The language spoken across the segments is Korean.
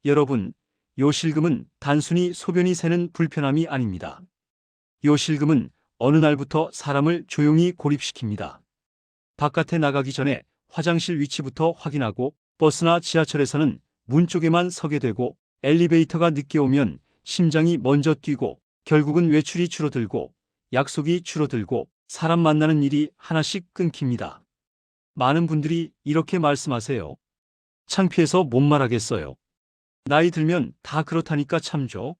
여러분, 요실금은 단순히 소변이 새는 불편함이 아닙니다. 요실금은 어느 날부터 사람을 조용히 고립시킵니다. 바깥에 나가기 전에 화장실 위치부터 확인하고, 버스나 지하철에서는 문 쪽에만 서게 되고, 엘리베이터가 늦게 오면 심장이 먼저 뛰고, 결국은 외출이 줄어들고, 약속이 줄어들고, 사람 만나는 일이 하나씩 끊깁니다. 많은 분들이 이렇게 말씀하세요. 창피해서 못 말하겠어요. 나이 들면 다 그렇다니까 참죠.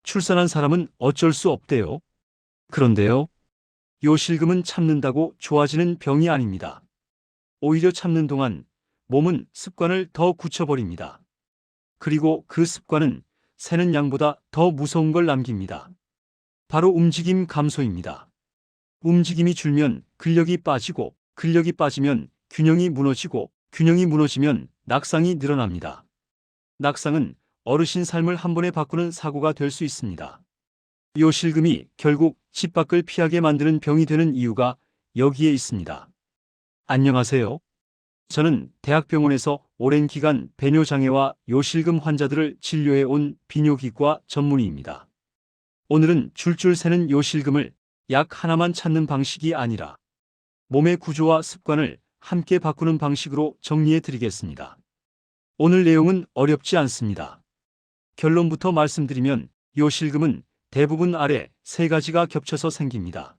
출산한 사람은 어쩔 수 없대요. 그런데요, 요실금은 참는다고 좋아지는 병이 아닙니다. 오히려 참는 동안 몸은 습관을 더 굳혀버립니다. 그리고 그 습관은 새는 양보다 더 무서운 걸 남깁니다. 바로 움직임 감소입니다. 움직임이 줄면 근력이 빠지고, 근력이 빠지면 균형이 무너지고, 균형이 무너지면 낙상이 늘어납니다. 낙상은 어르신 삶을 한 번에 바꾸는 사고가 될 수 있습니다. 요실금이 결국 집 밖을 피하게 만드는 병이 되는 이유가 여기에 있습니다. 안녕하세요. 저는 대학병원에서 오랜 기간 배뇨장애와 요실금 환자들을 진료해 온 비뇨기과 전문의입니다. 오늘은 줄줄 새는 요실금을 약 하나만 찾는 방식이 아니라 몸의 구조와 습관을 함께 바꾸는 방식으로 정리해 드리겠습니다. 오늘 내용은 어렵지 않습니다. 결론부터 말씀드리면 요실금은 대부분 아래 세 가지가 겹쳐서 생깁니다.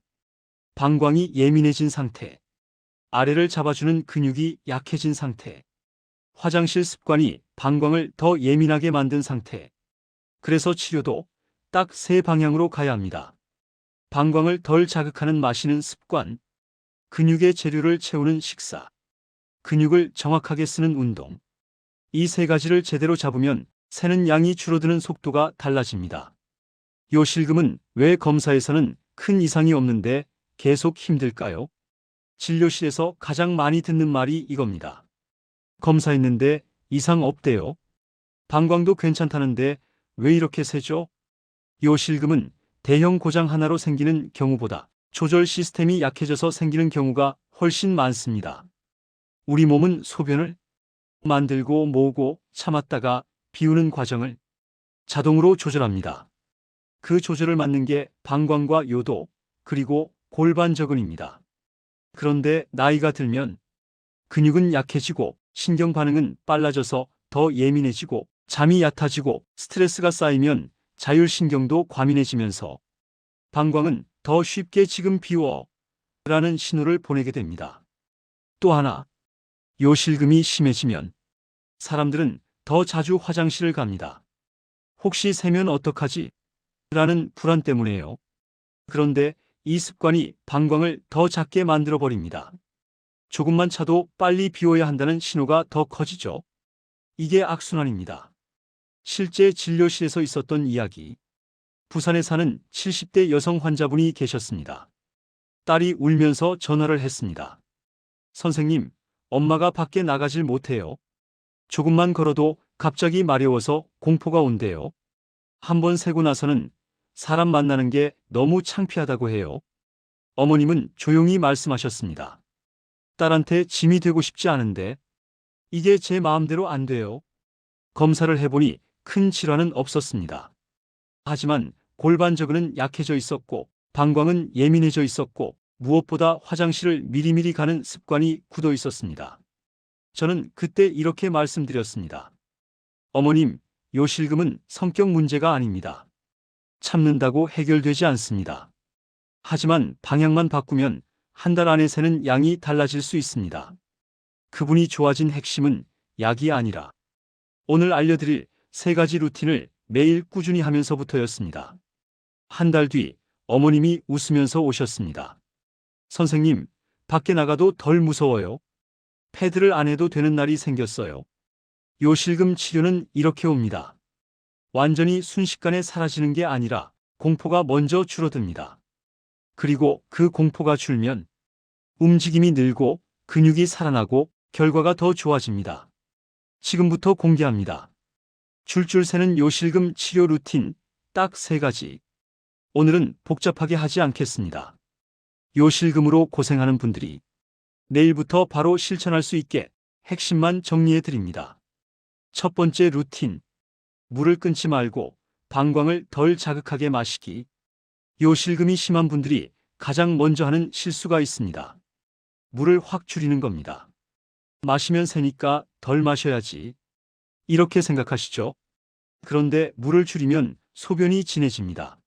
방광이 예민해진 상태, 아래를 잡아주는 근육이 약해진 상태, 화장실 습관이 방광을 더 예민하게 만든 상태. 그래서 치료도 딱 세 방향으로 가야 합니다. 방광을 덜 자극하는 마시는 습관, 근육의 재료를 채우는 식사, 근육을 정확하게 쓰는 운동. 이 세 가지를 제대로 잡으면 새는 양이 줄어드는 속도가 달라집니다. 요실금은 왜 검사에서는 큰 이상이 없는데 계속 힘들까요? 진료실에서 가장 많이 듣는 말이 이겁니다. 검사했는데 이상 없대요. 방광도 괜찮다는데 왜 이렇게 새죠? 요실금은 대형 고장 하나로 생기는 경우보다 조절 시스템이 약해져서 생기는 경우가 훨씬 많습니다. 우리 몸은 소변을 만들고 모으고 참았다가 비우는 과정을 자동으로 조절합니다. 그 조절을 맡는 게 방광과 요도, 그리고 골반저근입니다. 그런데 나이가 들면 근육은 약해지고 신경 반응은 빨라져서 더 예민해지고 잠이 얕아지고 스트레스가 쌓이면 자율신경도 과민해지면서 방광은 더 쉽게 지금 비워 라는 신호를 보내게 됩니다. 또 하나, 요실금이 심해지면 사람들은 더 자주 화장실을 갑니다. 혹시 새면 어떡하지? 라는 불안 때문에요. 그런데 이 습관이 방광을 더 작게 만들어 버립니다. 조금만 차도 빨리 비워야 한다는 신호가 더 커지죠. 이게 악순환입니다. 실제 진료실에서 있었던 이야기. 부산에 사는 70대 여성 환자분이 계셨습니다. 딸이 울면서 전화를 했습니다. 선생님, 엄마가 밖에 나가질 못해요. 조금만 걸어도 갑자기 마려워서 공포가 온대요. 한번 새고 나서는 사람 만나는 게 너무 창피하다고 해요. 어머님은 조용히 말씀하셨습니다. 딸한테 짐이 되고 싶지 않은데 이게 제 마음대로 안 돼요. 검사를 해보니 큰 질환은 없었습니다. 하지만 골반저근은 약해져 있었고 방광은 예민해져 있었고 무엇보다 화장실을 미리미리 가는 습관이 굳어 있었습니다. 저는 그때 이렇게 말씀드렸습니다. 어머님, 요실금은 성격 문제가 아닙니다. 참는다고 해결되지 않습니다. 하지만 방향만 바꾸면 한 달 안에 새는 양이 달라질 수 있습니다. 그분이 좋아진 핵심은 약이 아니라 오늘 알려드릴 세 가지 루틴을 매일 꾸준히 하면서부터였습니다. 한 달 뒤 어머님이 웃으면서 오셨습니다. 선생님, 밖에 나가도 덜 무서워요. 패드를 안 해도 되는 날이 생겼어요. 요실금 치료는 이렇게 옵니다. 완전히 순식간에 사라지는 게 아니라 공포가 먼저 줄어듭니다. 그리고 그 공포가 줄면 움직임이 늘고 근육이 살아나고 결과가 더 좋아집니다. 지금부터 공개합니다. 줄줄 새는 요실금 치료 루틴 딱 세 가지. 오늘은 복잡하게 하지 않겠습니다. 요실금으로 고생하는 분들이 내일부터 바로 실천할 수 있게 핵심만 정리해 드립니다. 첫 번째 루틴. 물을 끊지 말고 방광을 덜 자극하게 마시기. 요실금이 심한 분들이 가장 먼저 하는 실수가 있습니다. 물을 확 줄이는 겁니다. 마시면 새니까 덜 마셔야지. 이렇게 생각하시죠? 그런데 물을 줄이면 소변이 진해집니다.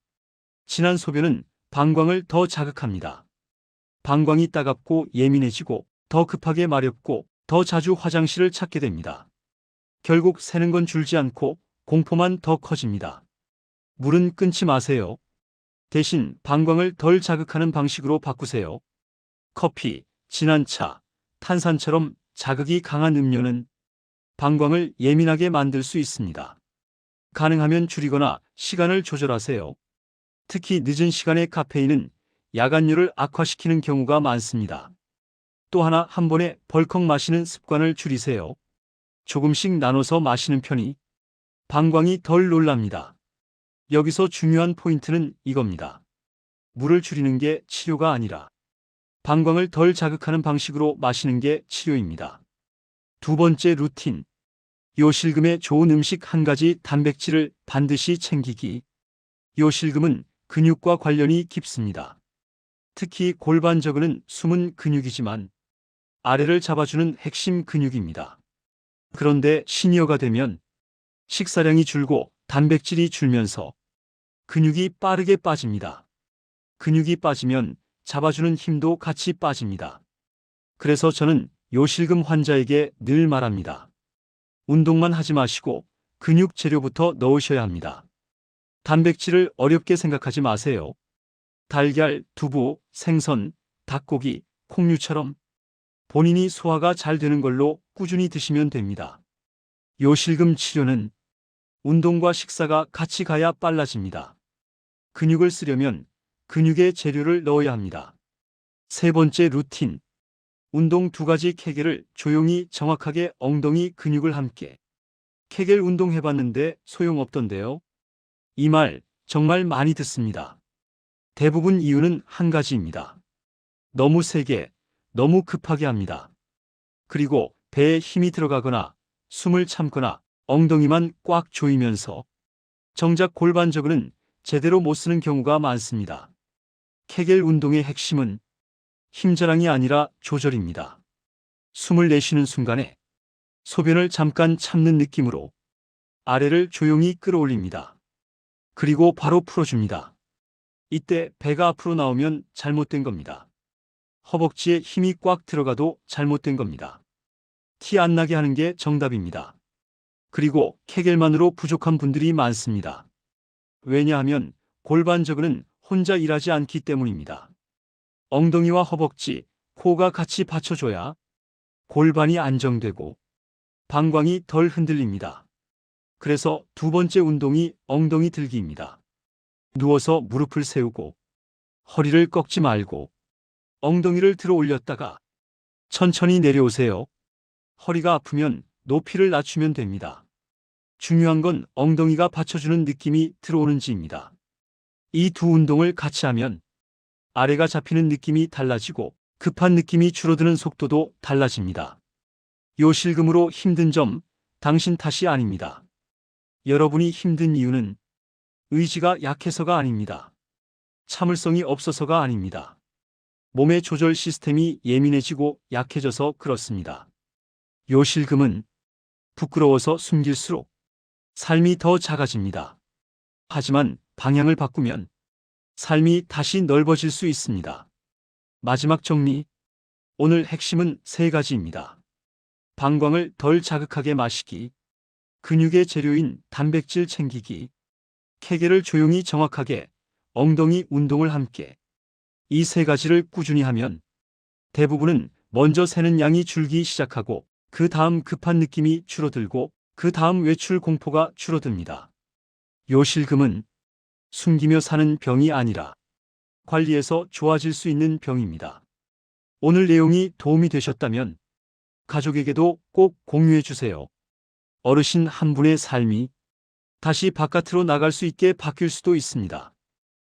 진한 소변은 방광을 더 자극합니다. 방광이 따갑고 예민해지고 더 급하게 마렵고 더 자주 화장실을 찾게 됩니다. 결국 새는 건 줄지 않고 공포만 더 커집니다. 물은 끊지 마세요. 대신 방광을 덜 자극하는 방식으로 바꾸세요. 커피, 진한 차, 탄산처럼 자극이 강한 음료는 방광을 예민하게 만들 수 있습니다. 가능하면 줄이거나 시간을 조절하세요. 특히 늦은 시간의 카페인은 야간류를 악화시키는 경우가 많습니다. 또 하나, 한 번에 벌컥 마시는 습관을 줄이세요. 조금씩 나눠서 마시는 편이 방광이 덜 놀랍니다. 여기서 중요한 포인트는 이겁니다. 물을 줄이는 게 치료가 아니라 방광을 덜 자극하는 방식으로 마시는 게 치료입니다. 두 번째 루틴. 요실금에 좋은 음식 한 가지, 단백질을 반드시 챙기기. 요실금은 근육과 관련이 깊습니다. 특히 골반저근은 숨은 근육이지만 아래를 잡아주는 핵심 근육입니다. 그런데 시니어가 되면 식사량이 줄고 단백질이 줄면서 근육이 빠르게 빠집니다. 근육이 빠지면 잡아주는 힘도 같이 빠집니다. 그래서 저는 요실금 환자에게 늘 말합니다. 운동만 하지 마시고 근육 재료부터 넣으셔야 합니다. 단백질을 어렵게 생각하지 마세요. 달걀, 두부, 생선, 닭고기, 콩류처럼 본인이 소화가 잘 되는 걸로 꾸준히 드시면 됩니다. 요실금 치료는 운동과 식사가 같이 가야 빨라집니다. 근육을 쓰려면 근육의 재료를 넣어야 합니다. 세 번째 루틴. 운동 두 가지. 케겔을 조용히 정확하게. 엉덩이 근육을 함께. 케겔 운동 해봤는데 소용없던데요. 이 말 정말 많이 듣습니다. 대부분 이유는 한 가지입니다. 너무 세게, 너무 급하게 합니다. 그리고 배에 힘이 들어가거나 숨을 참거나 엉덩이만 꽉 조이면서 정작 골반저근은 제대로 못 쓰는 경우가 많습니다. 케겔 운동의 핵심은 힘자랑이 아니라 조절입니다. 숨을 내쉬는 순간에 소변을 잠깐 참는 느낌으로 아래를 조용히 끌어올립니다. 그리고 바로 풀어줍니다. 이때 배가 앞으로 나오면 잘못된 겁니다. 허벅지에 힘이 꽉 들어가도 잘못된 겁니다. 티 안 나게 하는 게 정답입니다. 그리고 케겔만으로 부족한 분들이 많습니다. 왜냐하면 골반저근은 혼자 일하지 않기 때문입니다. 엉덩이와 허벅지, 코가 같이 받쳐줘야 골반이 안정되고 방광이 덜 흔들립니다. 그래서 두 번째 운동이 엉덩이 들기입니다. 누워서 무릎을 세우고 허리를 꺾지 말고 엉덩이를 들어 올렸다가 천천히 내려오세요. 허리가 아프면 높이를 낮추면 됩니다. 중요한 건 엉덩이가 받쳐주는 느낌이 들어오는지입니다. 이 두 운동을 같이 하면 아래가 잡히는 느낌이 달라지고 급한 느낌이 줄어드는 속도도 달라집니다. 요실금으로 힘든 점, 당신 탓이 아닙니다. 여러분이 힘든 이유는 의지가 약해서가 아닙니다. 참을성이 없어서가 아닙니다. 몸의 조절 시스템이 예민해지고 약해져서 그렇습니다. 요실금은 부끄러워서 숨길수록 삶이 더 작아집니다. 하지만 방향을 바꾸면 삶이 다시 넓어질 수 있습니다. 마지막 정리. 오늘 핵심은 세 가지입니다. 방광을 덜 자극하게 마시기, 근육의 재료인 단백질 챙기기, 케겔을 조용히 정확하게, 엉덩이 운동을 함께. 이 세 가지를 꾸준히 하면 대부분은 먼저 새는 양이 줄기 시작하고 그 다음 급한 느낌이 줄어들고 그 다음 외출 공포가 줄어듭니다. 요실금은 숨기며 사는 병이 아니라 관리해서 좋아질 수 있는 병입니다. 오늘 내용이 도움이 되셨다면 가족에게도 꼭 공유해 주세요. 어르신 한 분의 삶이 다시 바깥으로 나갈 수 있게 바뀔 수도 있습니다.